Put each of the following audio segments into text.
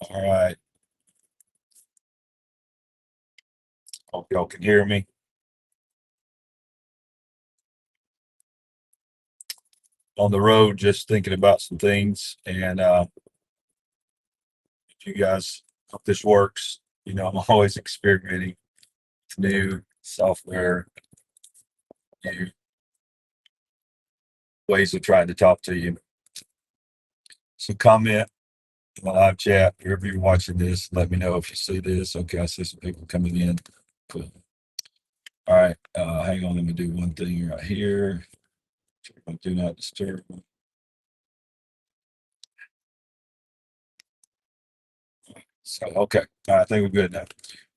All right. Hope y'all can hear me. On the road, just thinking about some things. And if you guys hope this works, I'm always experimenting with new software, new ways of trying to talk to you. So comment in the live chat, wherever you're watching this. Let me know if you see this. Okay, I see some people coming in. Cool. All right. Hang on. Let me do one thing right here. Do not disturb. So, okay. All right, I think we're good now.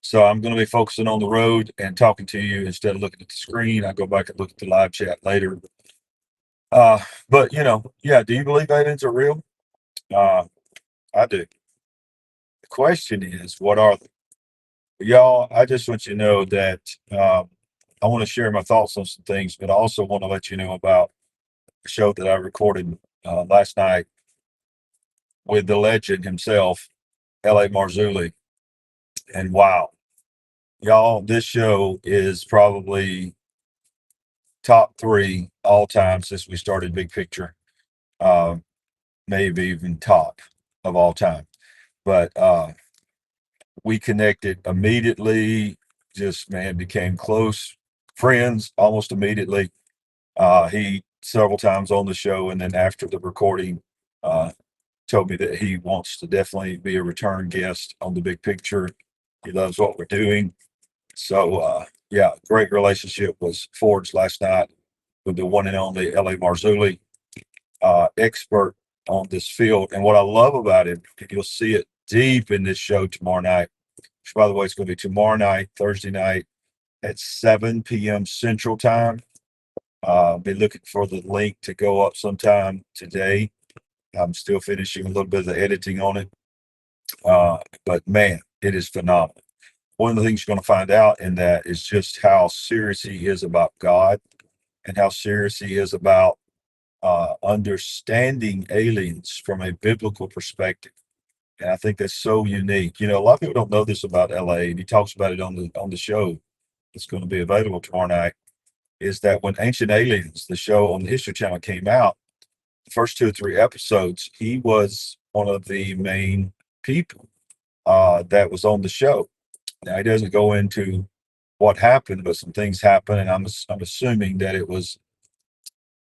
So I'm going to be focusing on the road and talking to you instead of looking at the screen. I go back and look at the live chat later. Uh, but yeah, do you believe aliens are real? Uh, I do. The question is, what are they? Y'all, I just want you to know that I want to share my thoughts on some things, but I also want to let you know about a show that I recorded last night with the legend himself, L.A. Marzulli. And wow, y'all, this show is probably top three all time since we started Big Picture. Uh, Maybe even top of all time. But we connected immediately, just man, became close friends almost immediately. He several times on the show, and then after the recording, uh, told me that he wants to definitely be a return guest on the Big Picture. He loves what we're doing. So yeah, great relationship was forged last night with the one and only L.A. Marzulli, expert on this field. And what I love about it, and you'll see it deep in this show tomorrow night, which by the way, it's going to be tomorrow night, Thursday night at 7 p.m. Central Time. Be looking for the link to go up sometime today. I'm still finishing a little bit of the editing on it. But man, it is phenomenal. One of the things you're going to find out in that is just how serious he is about God and how serious he is about understanding aliens from a biblical perspective. And I think that's so unique. A lot of people don't know this about LA, and he talks about it on the show that's going to be available tomorrow night. Is that when Ancient Aliens, the show on the History Channel, came out, the first 2 or 3 episodes, he was one of the main people that was on the show. Now he doesn't go into what happened, but some things happened, and I'm assuming that it was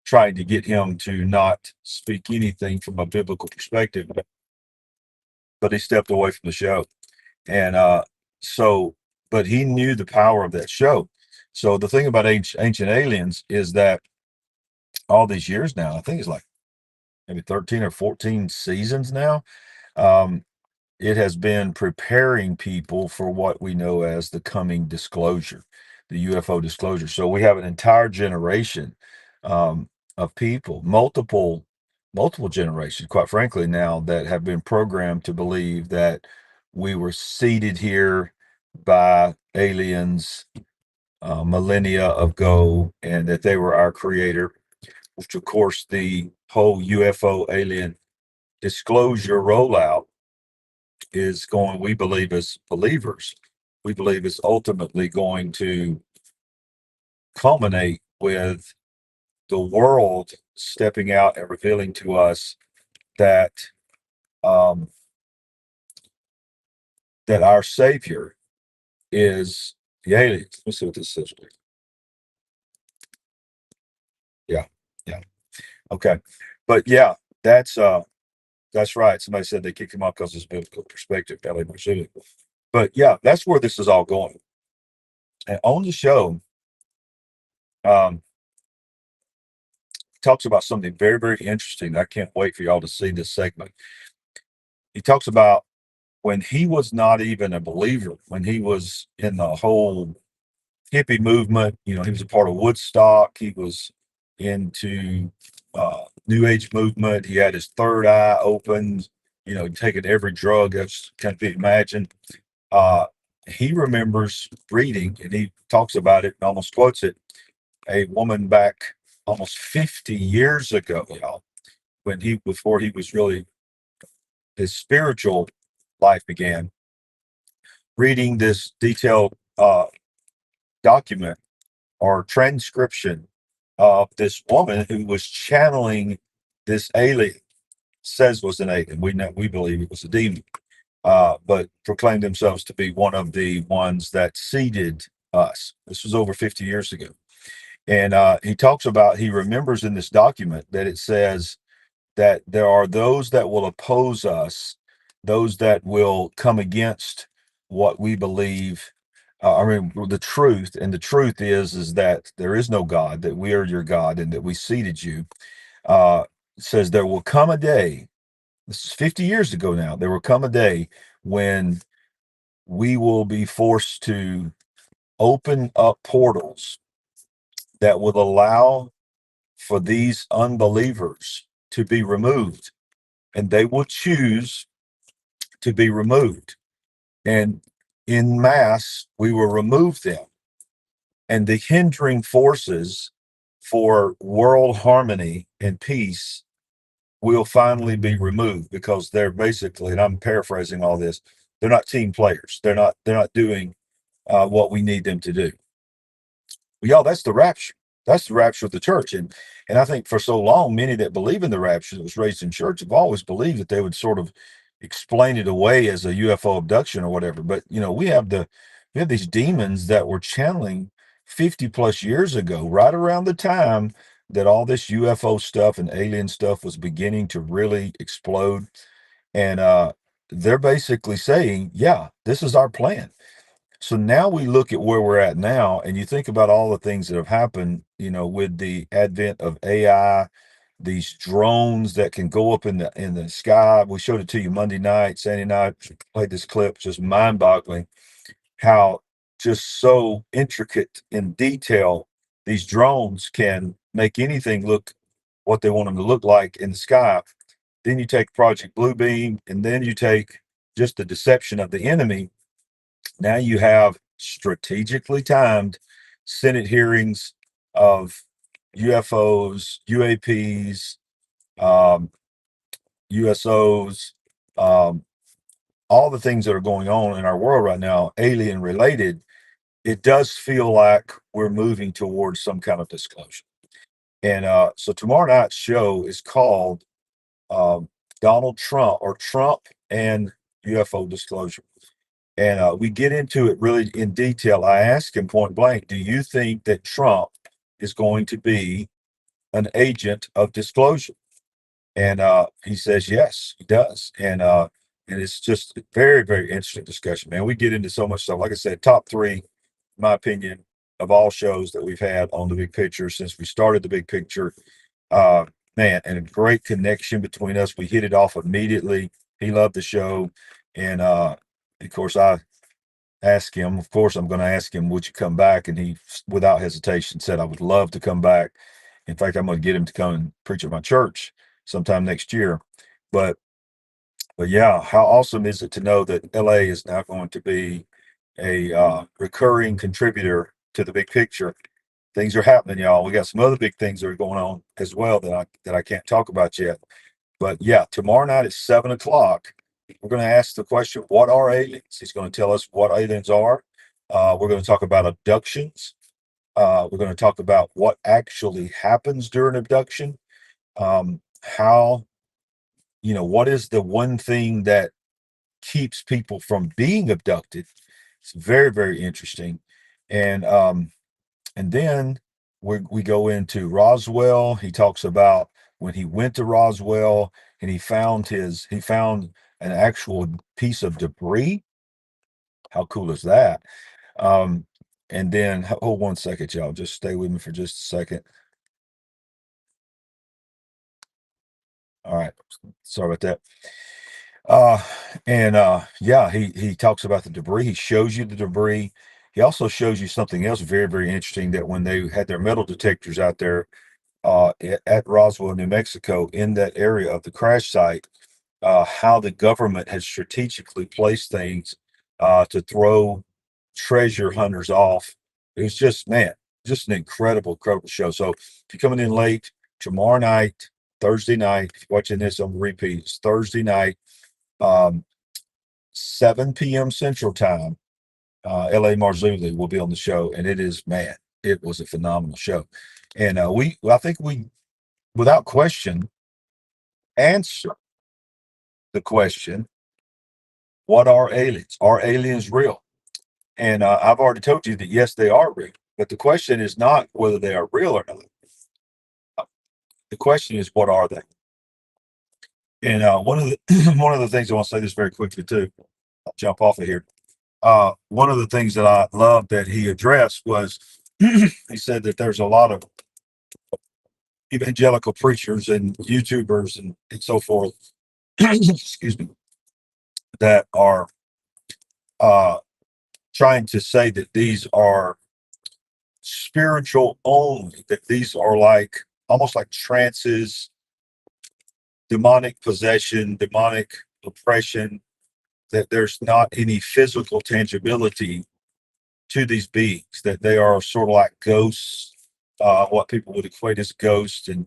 trying to get him to not speak anything from a biblical perspective, but he stepped away from the show. And so, but he knew the power of that show. So the thing about Ancient Aliens is that all these years now, I think it's like maybe 13 or 14 seasons now, um, it has been preparing people for what we know as the coming disclosure, the UFO disclosure. So we have an entire generation um, of people, multiple generations, quite frankly, now that have been programmed to believe that we were seeded here by aliens millennia ago and that they were our creator, which of course the whole UFO alien disclosure rollout is going, we believe as believers, we believe is ultimately going to culminate with the world stepping out and revealing to us that um, that our Savior is the aliens. Let me see what this says. Yeah, yeah, okay, but yeah, that's right. Somebody said they kicked him off because of his biblical perspective, L.A. Marzulli. But yeah, that's where this is all going. And on the show, um, talks about something very, very interesting. I can't wait for y'all to see this segment. He talks about when he was not even a believer, when he was in the whole hippie movement, he was a part of Woodstock. He was into New Age movement. He had his third eye opened, taking every drug that's can be imagined. Uh, he remembers reading, and he talks about it and almost quotes it, a woman back almost 50 years ago, y'all, before he was really his spiritual life began, reading this detailed document or transcription of this woman who was channeling this alien, says was an alien. We believe it was a demon, but proclaimed themselves to be one of the ones that seeded us. This was over 50 years ago. And he remembers in this document that it says that there are those that will oppose us, those that will come against what we believe. The truth, and the truth is that there is no God, that we are your God, and that we seeded you. Uh, says there will come a day. This is 50 years ago now. There will come a day when we will be forced to open up portals that will allow for these unbelievers to be removed, and they will choose to be removed. And in mass, we will remove them. And the hindering forces for world harmony and peace will finally be removed, because they're basically, and I'm paraphrasing all this, they're not team players. They're not doing what we need them to do. Well, y'all, that's the rapture. That's the rapture of the church. And I think for so long, many that believe in the rapture, that was raised in church, have always believed that they would sort of explain it away as a UFO abduction or whatever. But we have these demons that were channeling 50 plus years ago, right around the time that all this UFO stuff and alien stuff was beginning to really explode. And they're basically saying, yeah, this is our plan. So now we look at where we're at now, and you think about all the things that have happened, with the advent of AI, these drones that can go up in the sky. We showed it to you Monday night, Sandy night, played this clip, just mind-boggling how just so intricate in detail these drones can make anything look what they want them to look like in the sky. Then you take Project Bluebeam, and then you take just the deception of the enemy. Now you have strategically timed Senate hearings of UFOs, UAPs, USOs, um, all the things that are going on in our world right now, alien related. It does feel like we're moving towards some kind of disclosure. And so tomorrow night's show is called um, Donald Trump, or Trump and UFO Disclosure. And we get into it really in detail. I asked him point blank, do you think that Trump is going to be an agent of disclosure? And he says, yes, he does. And it's just a very, very interesting discussion, man. We get into so much stuff. Like I said, top three, in my opinion, of all shows that we've had on the big picture since we started the big picture. Uh, Man, and a great connection between us. We hit it off immediately. He loved the show. And of course, I asked him, of course, I'm going to ask him, would you come back? And he, without hesitation, said, I would love to come back. In fact, I'm going to get him to come and preach at my church sometime next year. But yeah, how awesome is it to know that LA is now going to be a recurring contributor to the big picture? Things are happening, y'all. We got some other big things that are going on as well that I can't talk about yet. But yeah, tomorrow night at 7 o'clock, we're going to ask the question, what are aliens? He's going to tell us what aliens are. We're going to talk about abductions. We're going to talk about what actually happens during abduction. How, what is the one thing that keeps people from being abducted? It's very, very interesting. And then we go into Roswell. He talks about when he went to Roswell and he found an actual piece of debris. How cool is that? Um, and then hold 1 second, y'all. Just stay with me for just a second. All right. Sorry about that. Yeah, he talks about the debris. He shows you the debris. He also shows you something else very, very interesting, that when they had their metal detectors out there at Roswell, New Mexico, in that area of the crash site, how the government has strategically placed things to throw treasure hunters off. It was just, man, just an incredible, incredible show. So if you're coming in late, tomorrow night, Thursday night, if you're watching this on repeat, it's Thursday night, um, 7 p.m. Central Time. LA Marzulli will be on the show, and it was a phenomenal show. And I think we, without question, answer the question: what are aliens? Are aliens real? And I've already told you that yes, they are real. But the question is not whether they are real or not. The question is, what are they? And one of the one of the things I want to say this very quickly too. I'll jump off of here. One of the things that I loved that he addressed was he said that there's a lot of evangelical preachers and YouTubers and so forth, excuse me, that are uh, trying to say that these are spiritual only, that these are like almost like trances, demonic possession, demonic oppression, that there's not any physical tangibility to these beings, that they are sort of like ghosts, what people would equate as ghosts, and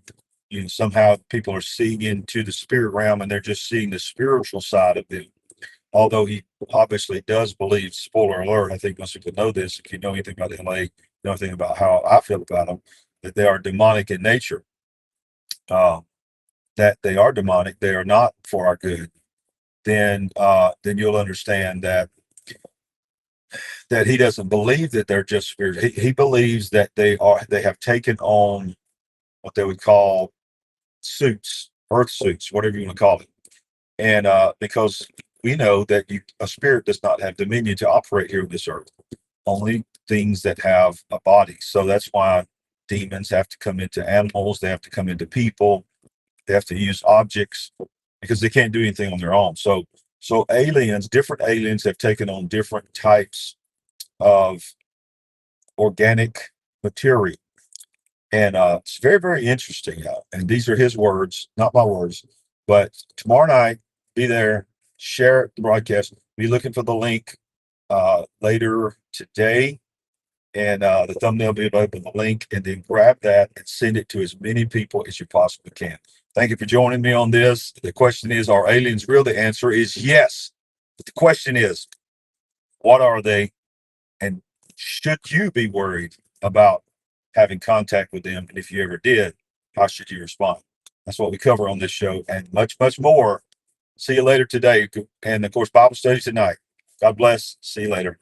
somehow people are seeing into the spirit realm and they're just seeing the spiritual side of them. Although he obviously does believe, spoiler alert, I think most people know this, if you know anything about LA, you know anything about how I feel about them, that they are demonic in nature, that they are demonic, they are not for our good, then you'll understand that he doesn't believe that they're just spirits. He believes that they have taken on what they would call suits, earth suits, whatever you want to call it. And because we know that a spirit does not have dominion to operate here on this earth, only things that have a body. So that's why demons have to come into animals, they have to come into people, they have to use objects because they can't do anything on their own. So different aliens have taken on different types of organic material. And it's very, very interesting. And these are his words, not my words. But tomorrow night, be there, share the broadcast. Be looking for the link later today. And the thumbnail will be available, the link, and then grab that and send it to as many people as you possibly can. Thank you for joining me on this. The question is, are aliens real? The answer is yes. But the question is, what are they? And should you be worried about having contact with them? And if you ever did, how should you respond? That's what we cover on this show and much, much more. See you later today. And of course, Bible study tonight. God bless. See you later.